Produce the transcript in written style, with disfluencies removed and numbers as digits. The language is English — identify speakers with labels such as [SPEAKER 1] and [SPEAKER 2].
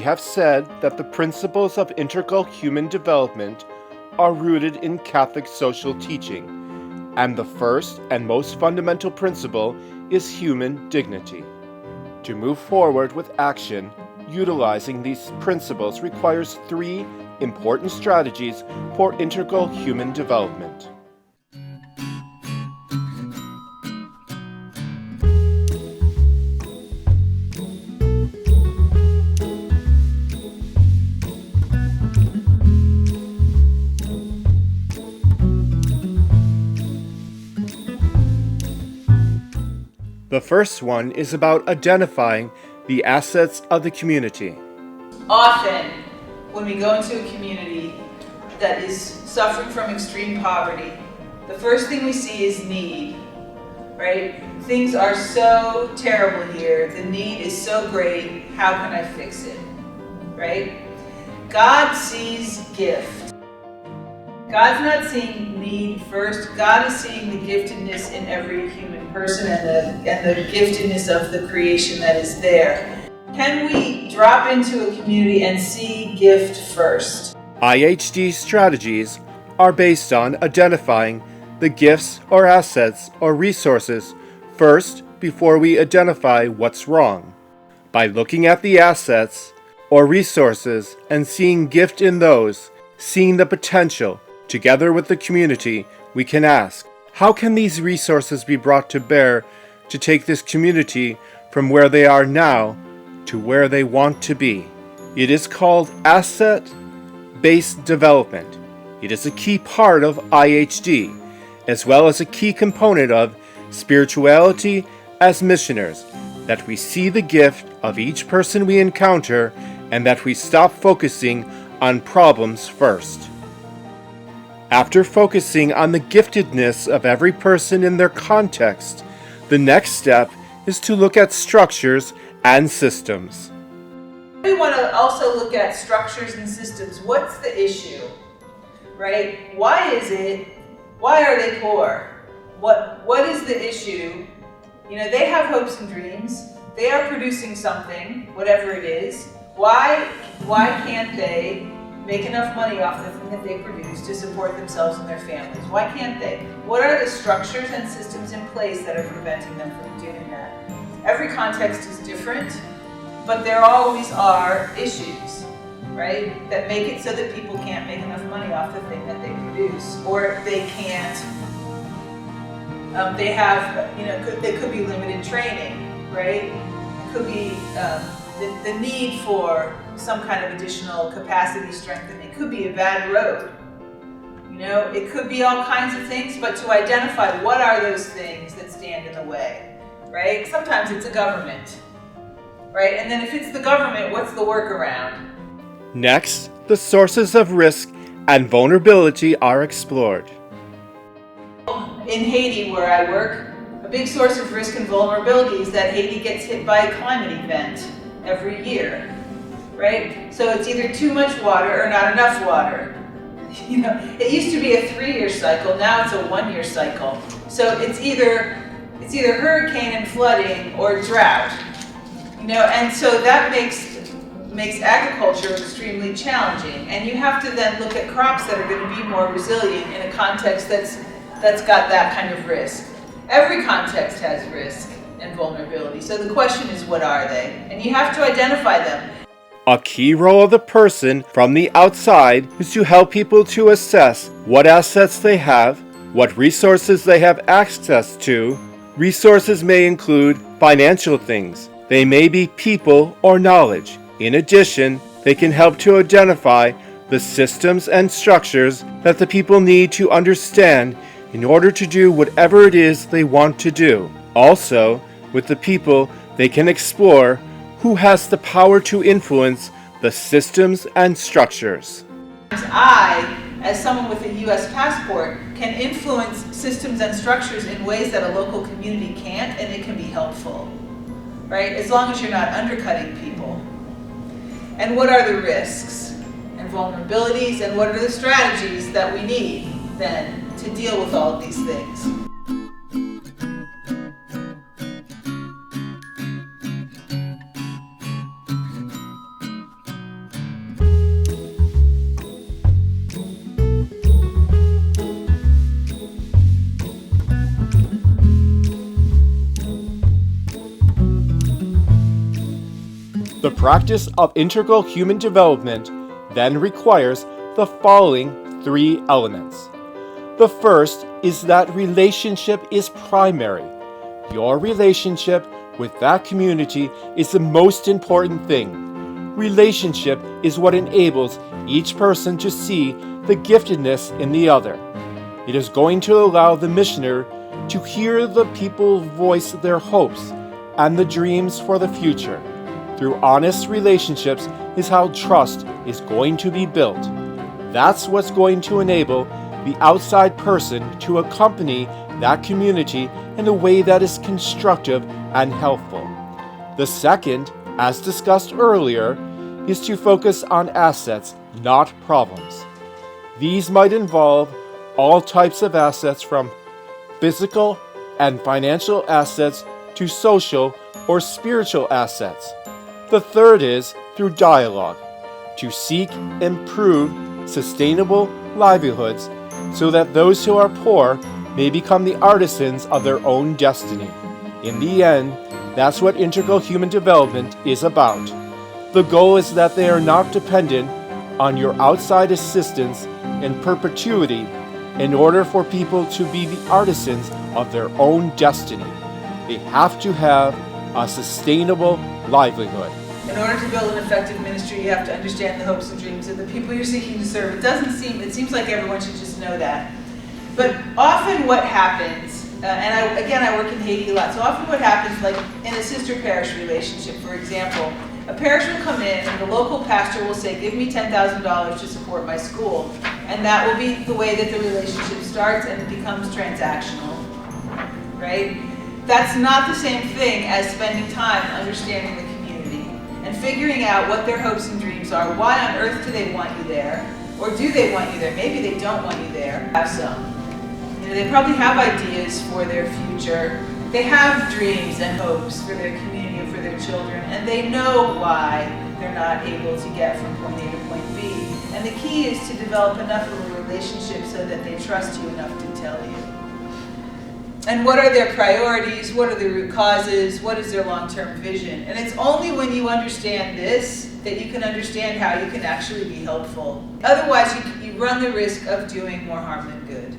[SPEAKER 1] have said that the principles of integral human development are rooted in Catholic social teaching, and the first and most fundamental principle is human dignity. To move forward with action, utilizing these principles requires three important strategies for integral human development. The first one is about identifying the assets of the community.
[SPEAKER 2] Often, when we go into a community that is suffering from extreme poverty, the first thing we see is need, right? Things are so terrible here. The need is so great. How can I fix it, right? God sees gift. God's not seeing need first. God is seeing the giftedness in every human person and the giftedness of the creation that is there. Can we drop into a community and see gift first?
[SPEAKER 1] IHD strategies are based on identifying the gifts or assets or resources first before we identify what's wrong. By looking at the assets or resources and seeing gift in those, seeing the potential, together with the community, we can ask, how can these resources be brought to bear to take this community from where they are now to where they want to be? It is called asset-based development. It is a key part of IHD, as well as a key component of spirituality as missioners, that we see the gift of each person we encounter and that we stop focusing on problems first. After focusing on the giftedness of every person in their context, the next step is to look at structures and systems.
[SPEAKER 2] We want to also look at structures and systems. What's the issue, right? Why is it? Why are they poor? What is the issue? You know, they have hopes and dreams. They are producing something, whatever it is. Why can't they make enough money off the thing that they produce to support themselves and their families? Why can't they? What are the structures and systems in place that are preventing them from doing that? Every context is different, but there always are issues, right? That make it so that people can't make enough money off the thing that they produce, or they can't. They have, there could be limited training, right? It could be the need for some kind of additional capacity strengthening. It could be a bad road. It could be all kinds of things, but to identify what are those things that stand in the way, right? Sometimes it's a government, right? And then if it's the government, what's the workaround?
[SPEAKER 1] Next, the sources of risk and vulnerability are explored.
[SPEAKER 2] In Haiti, where I work, a big source of risk and vulnerability is that Haiti gets hit by a climate event every year, right? So it's either too much water or not enough water. It used to be a 3-year cycle, now it's a 1-year cycle. So it's either hurricane and flooding or drought. And so that makes agriculture extremely challenging. And you have to then look at crops that are going to be more resilient in a context that's got that kind of risk. Every context has risk and vulnerability. So the question is, what are they? And you have to identify them.
[SPEAKER 1] A key role of the person from the outside is to help people to assess what assets they have, what resources they have access to. Resources may include financial things. They may be people or knowledge. In addition, they can help to identify the systems and structures that the people need to understand in order to do whatever it is they want to do. Also, with the people, they can explore who has the power to influence the systems and structures.
[SPEAKER 2] I, as someone with a U.S. passport, can influence systems and structures in ways that a local community can't, and it can be helpful, right? As long as you're not undercutting people. And what are the risks and vulnerabilities, and what are the strategies that we need then to deal with all of these things?
[SPEAKER 1] practice of integral human development then requires the following 3 elements. The first is that relationship is primary. Your relationship with that community is the most important thing. Relationship is what enables each person to see the giftedness in the other. It is going to allow the missioner to hear the people voice their hopes and the dreams for the future. Through honest relationships is how trust is going to be built. That's what's going to enable the outside person to accompany that community in a way that is constructive and helpful. The second, as discussed earlier, is to focus on assets, not problems. These might involve all types of assets, from physical and financial assets to social or spiritual assets. The third is through dialogue, to seek improve sustainable livelihoods so that those who are poor may become the artisans of their own destiny. In the end, that's what integral human development is about. The goal is that they are not dependent on your outside assistance in perpetuity in order for people to be the artisans of their own destiny. They have to have a sustainable livelihood.
[SPEAKER 2] In order to build an effective ministry, you have to understand the hopes and dreams of the people you're seeking to serve. It seems like everyone should just know that. But often what happens, I work in Haiti a lot, so often what happens, like in a sister parish relationship, for example, a parish will come in and the local pastor will say, give me $10,000 to support my school. And that will be the way that the relationship starts, and it becomes transactional, right? That's not the same thing as spending time understanding the community and figuring out what their hopes and dreams are. Why on earth do they want you there? Or do they want you there? Maybe they don't want you there. Have some. They probably have ideas for their future. They have dreams and hopes for their community and for their children, and they know why they're not able to get from point A to point B. And the key is to develop enough of a relationship so that they trust you enough to tell you. And what are their priorities? What are the root causes? What is their long-term vision? And it's only when you understand this that you can understand how you can actually be helpful. Otherwise, you run the risk of doing more harm than good.